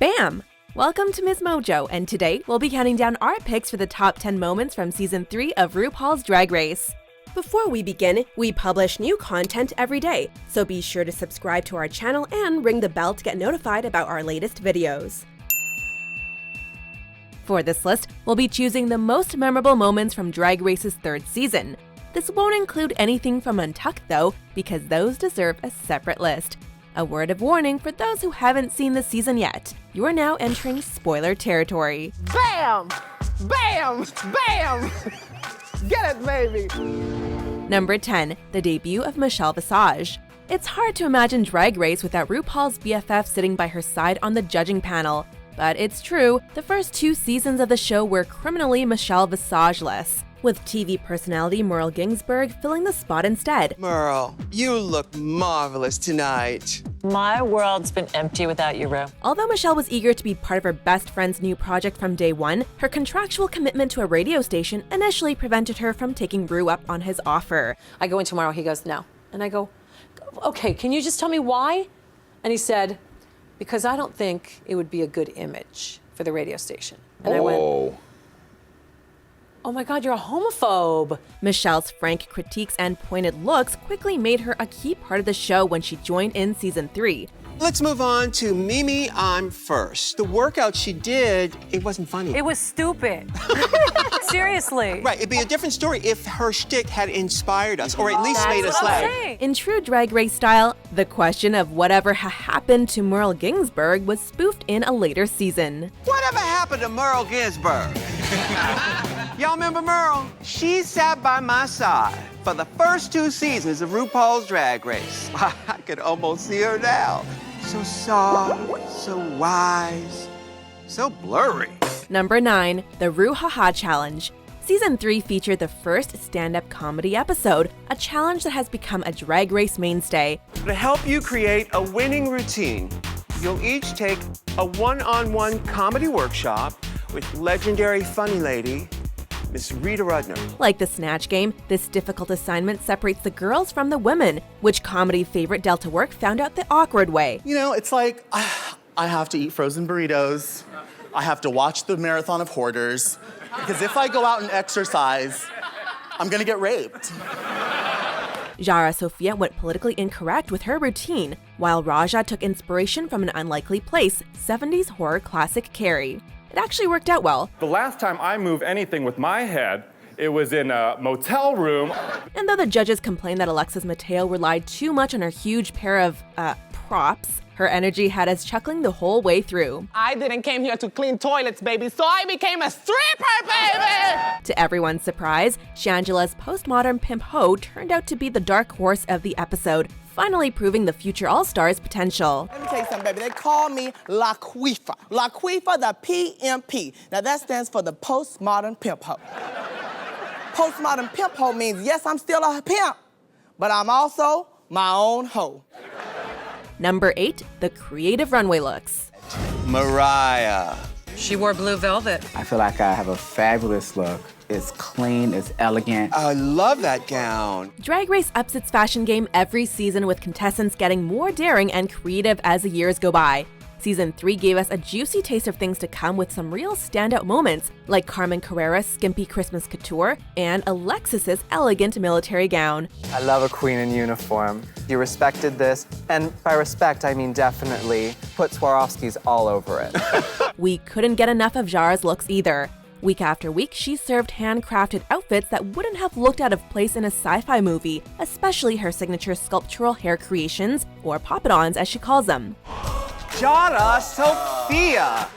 Bam! Welcome to MsMojo, and today we'll be counting down our picks for the top 10 moments from Season 3 of RuPaul's Drag Race. Before we begin, we publish new content every day, so be sure to subscribe to our channel and ring the bell to get notified about our latest videos. For this list, we'll be choosing the most memorable moments from Drag Race's third season. This won't include anything from Untucked though, because those deserve a separate list. A word of warning for those who haven't seen the season yet. You are now entering spoiler territory. Bam! Bam! Bam! Get it, baby! Number 10. The debut of Michelle Visage. It's hard to imagine Drag Race without RuPaul's BFF sitting by her side on the judging panel. But it's true, the first 2 seasons of the show were criminally Michelle Visage-less, with TV personality Merle Ginsburg filling the spot instead. Merle, you look marvelous tonight. My world's been empty without you, Ru. Although Michelle was eager to be part of her best friend's new project from day one, her contractual commitment to a radio station initially prevented her from taking Ru up on his offer. I go in tomorrow, he goes, no. And I go, okay, can you just tell me why? And he said, because I don't think it would be a good image for the radio station. And I went, oh my God, you're a homophobe. Michelle's frank critiques and pointed looks quickly made her a key part of the show when she joined in Season 3. Let's move on to Mimi I'm First. The workout she did, it wasn't funny. It was stupid. Seriously. Right, it'd be a different story if her shtick had inspired us, or at least made us laugh. In true Drag Race style, the question of whatever happened to Merle Ginsburg was spoofed in a later season. Whatever happened to Merle Ginsburg? Y'all remember Merle? She sat by my side for the first 2 seasons of RuPaul's Drag Race. I could almost see her now. So soft, so wise, so blurry. Number 9. The Ru Haha Challenge. Season 3 featured the first stand-up comedy episode, a challenge that has become a Drag Race mainstay. To help you create a winning routine, you'll each take a one-on-one comedy workshop with legendary funny lady, Miss Rita Rudner. Like the Snatch game, this difficult assignment separates the girls from the women, which comedy favorite Delta Work found out the awkward way. You know, it's like, I have to eat frozen burritos. I have to watch the Marathon of Hoarders. Because if I go out and exercise, I'm gonna get raped. Jara Sofia went politically incorrect with her routine, while Raja took inspiration from an unlikely place, 70s horror classic Carrie. It actually worked out well. The last time I moved anything with my head, it was in a motel room. And though the judges complained that Alexis Mateo relied too much on her huge pair of, props, her energy had us chuckling the whole way through. I didn't came here to clean toilets, baby, so I became a stripper, baby! To everyone's surprise, Shangela's postmodern pimp hoe turned out to be the dark horse of the episode, finally proving the future All-Star's potential. Let me tell you something, baby. They call me Laquifa. Laquifa, the PMP. Now that stands for the postmodern pimp hoe. Postmodern pimp hoe means, yes, I'm still a pimp, but I'm also my own hoe. Number 8. The creative runway looks. Mariah. She wore blue velvet. I feel like I have a fabulous look. It's clean, it's elegant. I love that gown. Drag Race ups its fashion game every season, with contestants getting more daring and creative as the years go by. Season 3 gave us a juicy taste of things to come with some real standout moments, like Carmen Carrera's skimpy Christmas couture and Alexis's elegant military gown. I love a queen in uniform. You respected this, and by respect, I mean definitely, put Swarovskis all over it. We couldn't get enough of Jara's looks either. Week after week, she served handcrafted outfits that wouldn't have looked out of place in a sci-fi movie, especially her signature sculptural hair creations, or pop-it-ons as she calls them. Jara Sophia.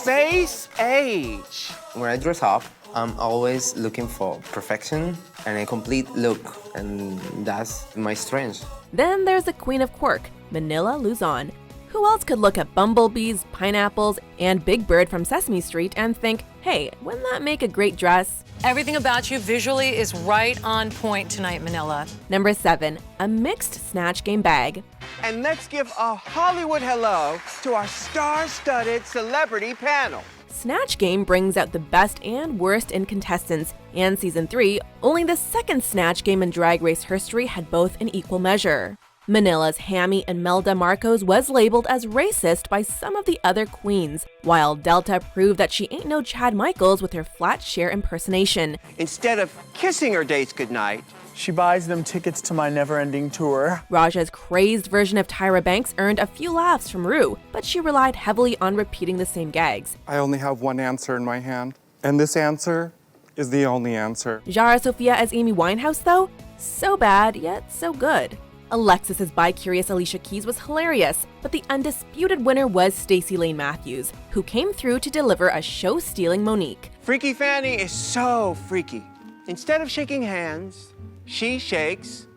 Face age. When I dress up, I'm always looking for perfection and a complete look, and that's my strength. Then there's the queen of quirk, Manila Luzon. Who else could look at bumblebees, pineapples, and Big Bird from Sesame Street and think, hey, wouldn't that make a great dress? Everything about you visually is right on point tonight, Manila. Number 7. A mixed Snatch game bag. And let's give a Hollywood hello to our star-studded celebrity panel. Snatch game brings out the best and worst in contestants, and Season 3, only the second Snatch game in Drag Race history, had both in equal measure. Manila's Hammy Imelda Marcos was labeled as racist by some of the other queens, while Delta proved that she ain't no Chad Michaels with her flat share impersonation. Instead of kissing her dates goodnight, She buys them tickets to my never-ending tour. Raja's crazed version of Tyra Banks earned a few laughs from Ru, but she relied heavily on repeating the same gags. I only have one answer in my hand, and this answer is the only answer. Yara Sofia as Amy Winehouse, though? So bad, yet so good. Alexis's bi-curious Alicia Keys was hilarious, but the undisputed winner was Stacey Lane Matthews, who came through to deliver a show-stealing Monique. Freaky Fanny is so freaky. Instead of shaking hands, she shakes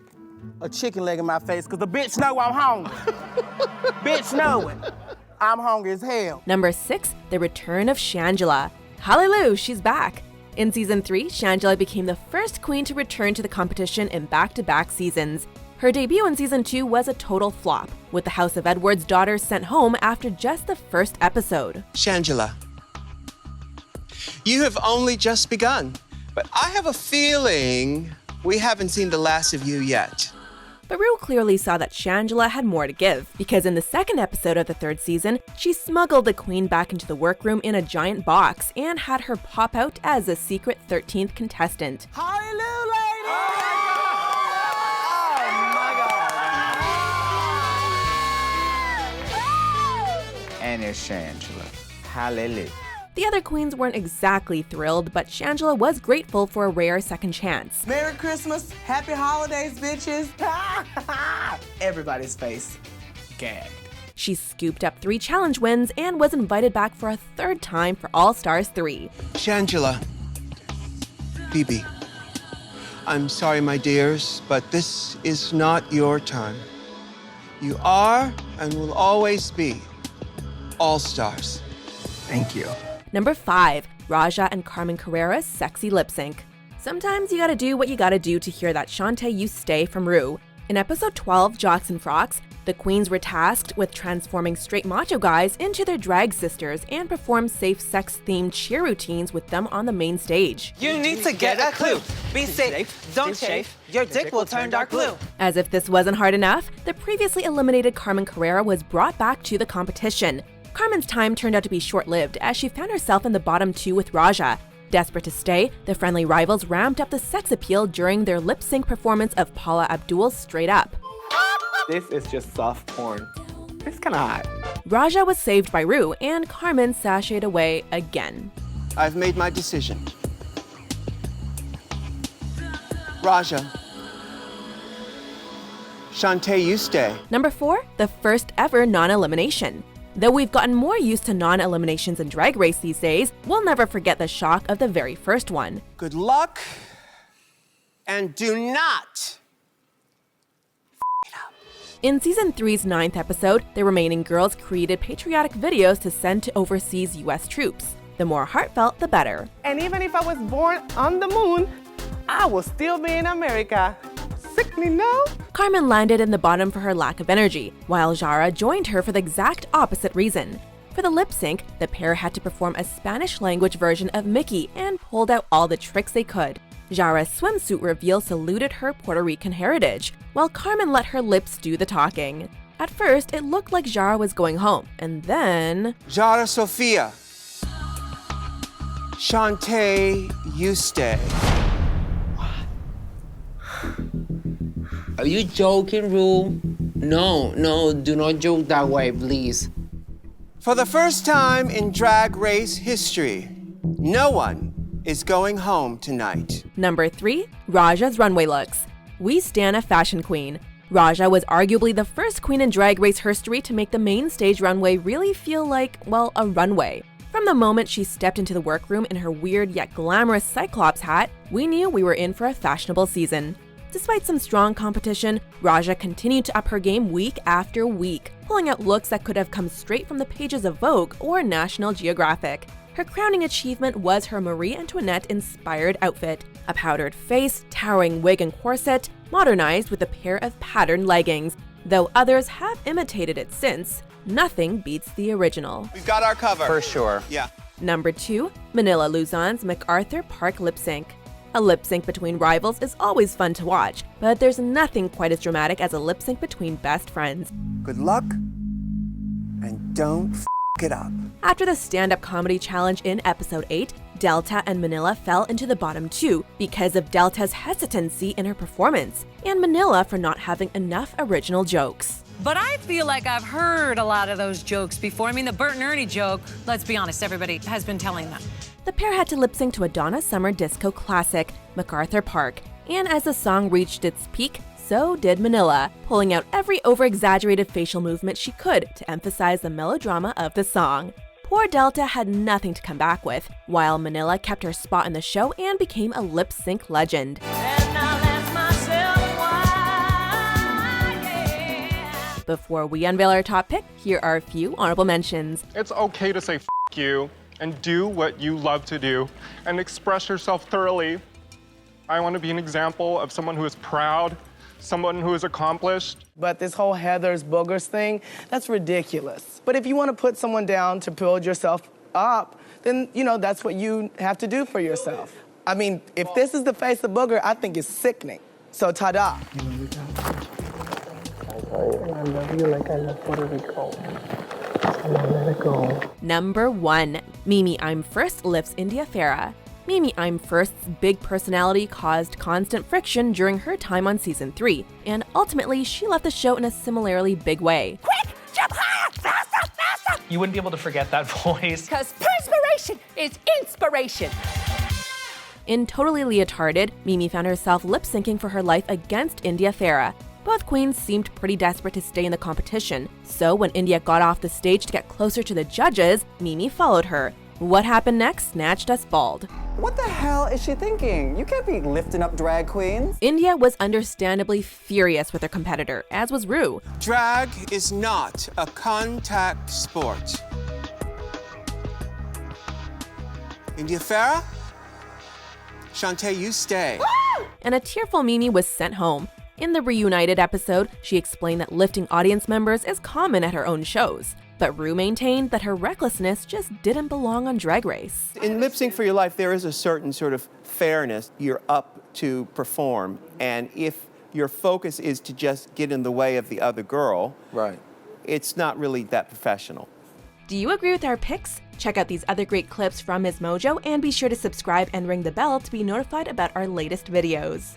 a chicken leg in my face, cause the bitch know I'm hungry. Bitch know it. I'm hungry as hell. Number 6, The Return of Shangela. Hallelujah, she's back. In season 3, Shangela became the first queen to return to the competition in back-to-back seasons. Her debut in season 2 was a total flop, with the House of Edward's daughters sent home after just the first episode. Shangela, you have only just begun, but I have a feeling we haven't seen the last of you yet. But Ru clearly saw that Shangela had more to give, because in the second episode of the 3rd season, she smuggled the queen back into the workroom in a giant box and had her pop out as a secret 13th contestant. Hallelujah, ladies! And it's Shangela. Hallelujah. The other queens weren't exactly thrilled, but Shangela was grateful for a rare second chance. Merry Christmas, happy holidays, bitches. Everybody's face gagged. She scooped up 3 challenge wins and was invited back for a 3rd time for All Stars 3. Shangela, Phoebe, I'm sorry, my dears, but this is not your time. You are and will always be All-Stars. Thank you. Number 5, Raja and Carmen Carrera's sexy lip sync. Sometimes you gotta do what you gotta do to hear that Shantae you stay from Ru. In episode 12, Jocks and Frocks, the queens were tasked with transforming straight macho guys into their drag sisters and perform safe sex-themed cheer routines with them on the main stage. You need to get a clue. Be safe, don't chafe, your dick will turn dark blue. As if this wasn't hard enough, the previously eliminated Carmen Carrera was brought back to the competition. Carmen's time turned out to be short-lived as she found herself in the bottom 2 with Raja. Desperate to stay, the friendly rivals ramped up the sex appeal during their lip-sync performance of Paula Abdul's Straight Up. This is just soft porn. It's kind of hot. Raja was saved by Ru, and Carmen sashayed away again. I've made my decision. Raja, Shantae, you stay. Number 4, the first ever non-elimination. Though we've gotten more used to non-eliminations in Drag Race these days, we'll never forget the shock of the very first one. Good luck, and do not f it up. In season 3's 9th episode, the remaining girls created patriotic videos to send to overseas US troops. The more heartfelt, the better. And even if I was born on the moon, I will still be in America. Sick me, no? Carmen landed in the bottom for her lack of energy, while Jara joined her for the exact opposite reason. For the lip sync, the pair had to perform a Spanish-language version of Mickey and pulled out all the tricks they could. Jara's swimsuit reveal saluted her Puerto Rican heritage, while Carmen let her lips do the talking. At first, it looked like Jara was going home, and then... Jara Sofia, Shantae, you stay. Are you joking, Ru? No, do not joke that way, please. For the first time in Drag Race history, no one is going home tonight. Number 3, Raja's runway looks. We stan a fashion queen. Raja was arguably the first queen in Drag Race history to make the main stage runway really feel like, well, a runway. From the moment she stepped into the workroom in her weird yet glamorous Cyclops hat, we knew we were in for a fashionable season. Despite some strong competition, Raja continued to up her game week after week, pulling out looks that could have come straight from the pages of Vogue or National Geographic. Her crowning achievement was her Marie Antoinette-inspired outfit, a powdered face, towering wig and corset, modernized with a pair of patterned leggings. Though others have imitated it since, nothing beats the original. We've got our cover. For sure. Yeah. Number 2, Manila Luzon's MacArthur Park lip sync. A lip sync between rivals is always fun to watch, but there's nothing quite as dramatic as a lip sync between best friends. Good luck, and don't f it up. After the stand-up comedy challenge in episode 8, Delta and Manila fell into the bottom 2 because of Delta's hesitancy in her performance, and Manila for not having enough original jokes. But I feel like I've heard a lot of those jokes before. I mean, the Bert and Ernie joke, let's be honest, everybody has been telling them. The pair had to lip-sync to a Donna Summer disco classic, MacArthur Park, and as the song reached its peak, so did Manila, pulling out every over-exaggerated facial movement she could to emphasize the melodrama of the song. Poor Delta had nothing to come back with, while Manila kept her spot in the show and became a lip-sync legend. Before we unveil our top pick, here are a few honorable mentions. It's okay to say f you and do what you love to do and express yourself thoroughly. I want to be an example of someone who is proud, someone who is accomplished. But this whole Heather's Boogers thing, that's ridiculous. But if you want to put someone down to build yourself up, then, you know, that's what you have to do for yourself. I mean, if this is the face of Booger, I think it's sickening. So, ta-da. I love you like I love Puerto Rico. I'm gonna let it go. Number 1. Mimi I'm First lifts India Farah. Mimi I'm First's big personality caused constant friction during her time on season 3, and ultimately she left the show in a similarly big way. Quick, jump higher, faster, faster! You wouldn't be able to forget that voice. Because perspiration is inspiration. In Totally Leotarded, Mimi found herself lip-syncing for her life against India Farah. Both queens seemed pretty desperate to stay in the competition, so when India got off the stage to get closer to the judges, Mimi followed her. What happened next snatched us bald. What the hell is she thinking? You can't be lifting up drag queens. India was understandably furious with her competitor, as was Ru. Drag is not a contact sport. India Farah? Shantae, you stay. And a tearful Mimi was sent home. In the Reunited episode, she explained that lifting audience members is common at her own shows. But Ru maintained that her recklessness just didn't belong on Drag Race. In Lip Sync for Your Life, there is a certain sort of fairness. You're up to perform, and if your focus is to just get in the way of the other girl, right, it's not really that professional. Do you agree with our picks? Check out these other great clips from MsMojo and be sure to subscribe and ring the bell to be notified about our latest videos.